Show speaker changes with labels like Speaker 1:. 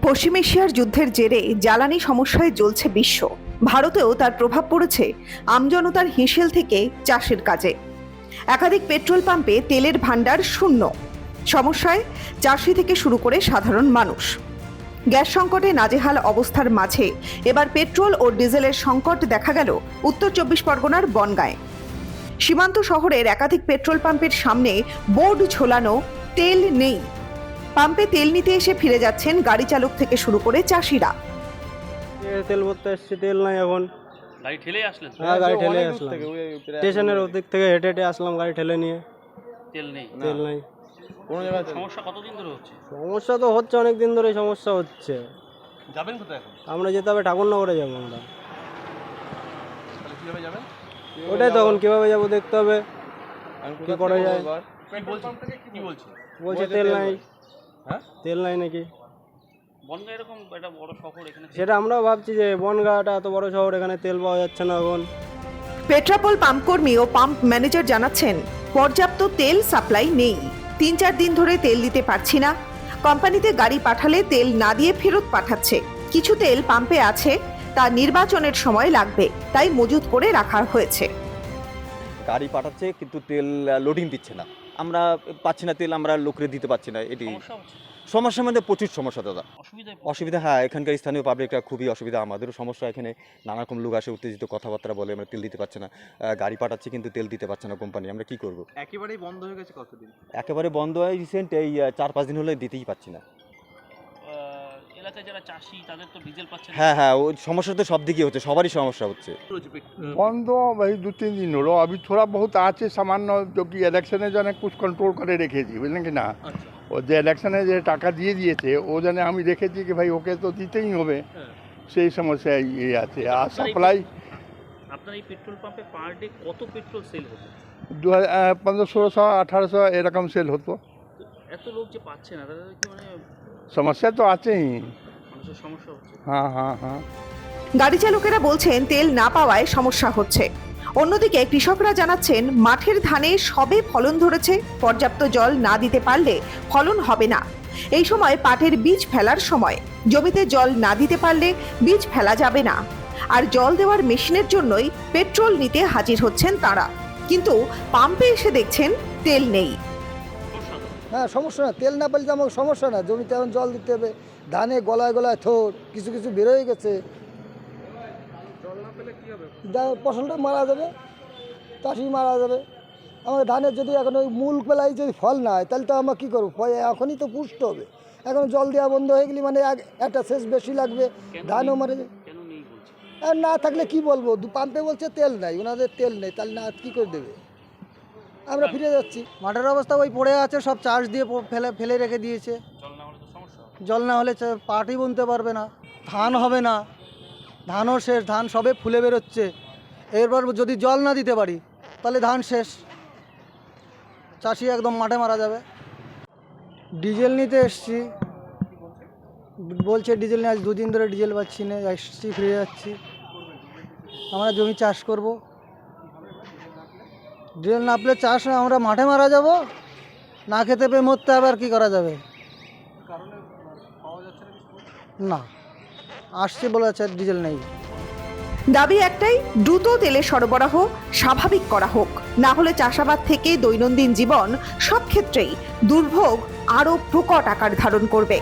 Speaker 1: পশ্চিম এশিয়ার যুদ্ধের জেরে জ্বালানি সমস্যায় জ্বলছে বিশ্ব। ভারতেও তার প্রভাব পড়েছে আমজনতার হিঁসেল থেকে চাষের কাজে। একাধিক পেট্রোল পাম্পে তেলের ভাণ্ডার শূন্য। সমস্যায় চাষি থেকে শুরু করে সাধারণ মানুষ। গ্যাস সংকটে নাজেহাল অবস্থার মাঝে এবার পেট্রোল ও ডিজেলের সংকট দেখা গেল উত্তর চব্বিশ পরগনার বনগাঁয়। সীমান্ত শহরের একাধিক পেট্রোল পাম্পের সামনে বোর্ড ঝোলানো, তেল নেই। পাম্পে তেল নিতে এসে ফিরে যাচ্ছেন গাড়ি চালক থেকে শুরু করে চাষিরা।
Speaker 2: তেল ভরতে এসেছি, তেল নাই এখন।
Speaker 3: গাড়ি ঠেলে আসলেন?
Speaker 2: হ্যাঁ, গাড়ি ঠেলে আসলাম। স্টেশনের ওদিক থেকে হেঁটে হেঁটে আসলাম গাড়ি ঠেলে নিয়ে।
Speaker 3: তেল নেই?
Speaker 2: তেল নাই।
Speaker 3: সমস্যা কতদিন ধরে হচ্ছে?
Speaker 2: সমস্যা তো হচ্ছে, অনেক দিন ধরে সমস্যা হচ্ছে।
Speaker 3: যাবেন কোথায় এখন?
Speaker 2: আমরা যেতে হবে ঠাকুরনগরে যাবো আমরা।
Speaker 3: তাহলে কিভাবে যাবেন?
Speaker 2: ওটাই তখন কিভাবে যাবো দেখতে হবে কি করা যায়।
Speaker 3: কি বলছে?
Speaker 2: বলছে তেল নাই।
Speaker 3: হ্যাঁ,
Speaker 2: তেল নাই নাকি?
Speaker 3: বনগাঁ এরকম একটা বড় শহর, এখানে
Speaker 2: সেটা আমরাও ভাবছি যে বনগাঁটা এত বড় শহর, এখানে তেল পাওয়া যাচ্ছে না এখন।
Speaker 1: পেট্রাপোল পাম্প কর্মী ও পাম্প ম্যানেজার জানাচ্ছেন, পর্যাপ্ত তেল সাপ্লাই নেই। ৩-৪ দিন ধরে তেল দিতে পারছি না। কোম্পানিতে গাড়ি পাঠালে তেল না দিয়ে ফেরত পাঠাচ্ছে। কিছু তেল পাম্পে আছে, তা নির্বাচনের সময় লাগবে, তাই মজুত করে রাখা হয়েছে।
Speaker 4: গাড়ি পাঠাচ্ছে কিন্তু তেল লোডিং দিচ্ছে না, আমরা পাচ্ছি না তেল, আমরা লোকরে দিতে পারছি না। এটি
Speaker 3: সমস্যা হচ্ছে।
Speaker 4: সমস্যার মধ্যে প্রচুর সমস্যা দাদা।
Speaker 3: অসুবিধা
Speaker 4: অসুবিধা, হ্যাঁ, এখানকার স্থানীয় পাবলিকরা খুবই অসুবিধা, আমাদেরও সমস্যা। এখানে নানা রকম লোক আসে, উত্তেজিত কথাবার্তা বলে, আমরা তেল দিতে পারছি না। গাড়ি পাঠাচ্ছি কিন্তু তেল দিতে পারছে না কোম্পানি, আমরা কি করব?
Speaker 3: একেবারেই বন্ধ হয়ে গেছে কতদিন?
Speaker 4: একেবারে বন্ধ হয় রিসেন্ট এই 4-5 দিন হলে দিতেই পারছি না।
Speaker 3: এলাকায় যারা চাষি তাদের তো ডিজেল পাচ্ছে না।
Speaker 4: হ্যাঁ, ওই সমস্যা তো সব দিকেই হচ্ছে, সবারই সমস্যা হচ্ছে।
Speaker 5: बंद तो वही 2-3 दिन हो रहा, अभी थोड़ा बहुत आज सामान्य जो कि इलेक्शन है जाने कुछ कंट्रोल करे রেখেছি বুঝলেন কি না। ও যে ইলেকশনে যে টাকা দিয়ে দিয়েছে ও জানে আমি রেখেছি কি ভাই ওকে তো দিতেই হবে, সেই সমস্যা এই আছে। আর সাপ্লাই
Speaker 3: আপনার এই পেট্রোল পাম্পে পার ডে কত পেট্রোল সেল হতো?
Speaker 5: 1500-1600-1800 এরকম সেল হতো।
Speaker 3: এত লোক যে পাচ্ছে না, তাদের কি মানে
Speaker 5: সমস্যা তো আছেই।
Speaker 3: মানুষের সমস্যা হচ্ছে?
Speaker 5: হ্যাঁ।
Speaker 1: গাড়ি চালকেরা বলছেন তেল না পাওয়ায় সমস্যা হচ্ছে। অন্যদিকে কৃষকরা জানাচ্ছেন, মাঠের ধানে সবে ফলন ধরেছে, পর্যাপ্ত জল না দিতে পারলে ফলন হবে না। এই সময় পাটের বীজ ফেলার সময়, জমিতে জল না দিতে পারলে বীজ ফেলা যাবে না। আর জল দেওয়ার মেশিনের জন্যই পেট্রোল নিতে হাজির হচ্ছেন তারা, কিন্তু পাম্পে এসে দেখছেন তেল নেই।
Speaker 6: হ্যাঁ, সমস্যা না, তেল না পেলে তো আমার সমস্যা না। জমিতে এখন জল দিতে হবে, ধানে গলায় গলায় থোর, কিছু কিছু বেরোয় গেছে। ফসলটা মারা যাবে, চাষি মারা যাবে। আমাকে ধানের যদি এখন ওই মূল বেলায় যদি ফল না হয় তাহলে তো আমরা কী করবো? এখনই তো পুষ্ট হবে। এখন জল দেওয়া বন্ধ হয়ে গেলে মানে একটা সেচ বেশি লাগবে, ধানও মারা যাবে। আর না থাকলে কি বলবো, পাম্পে বলছে তেল নাই, ওনাদের তেল নেই, তাহলে না কী করে দেবে? আমরা ফিরে যাচ্ছি। মাঠের অবস্থা ওই পড়ে আছে, সব চার্জ দিয়ে ফেলে রেখে দিয়েছে। জল না হলে পাটই বুনতে পারবে না, ধান হবে না, ধানও শেষ, ধান সবে ফুলে বেরোচ্ছে। এরপর যদি জল না দিতে পারি তাহলে ধান শেষ, চাষি একদম মাঠে মারা যাবে। ডিজেল নিতে এসছি, বলছে ডিজেল নিয়ে, আজ 2 দিন ধরে ডিজেল পাচ্ছি না, এসছি ফিরে যাচ্ছি। আমরা জমি চাষ করব, ডিজেল না পেলে চাষ আমরা মাঠে মারা যাব, না খেতে পেয়ে মরতে হবে। আর কী করা যাবে? না, আসছে বলেছে ডিজেল নেই।
Speaker 1: দাবি একটাই, দ্রুত তেলের সরবরাহ স্বাভাবিক করা হোক, না হলে চাষাবাদ থেকে দৈনন্দিন জীবন সব ক্ষেত্রেই দুর্ভোগ আরও প্রকট আকার ধারণ করবে।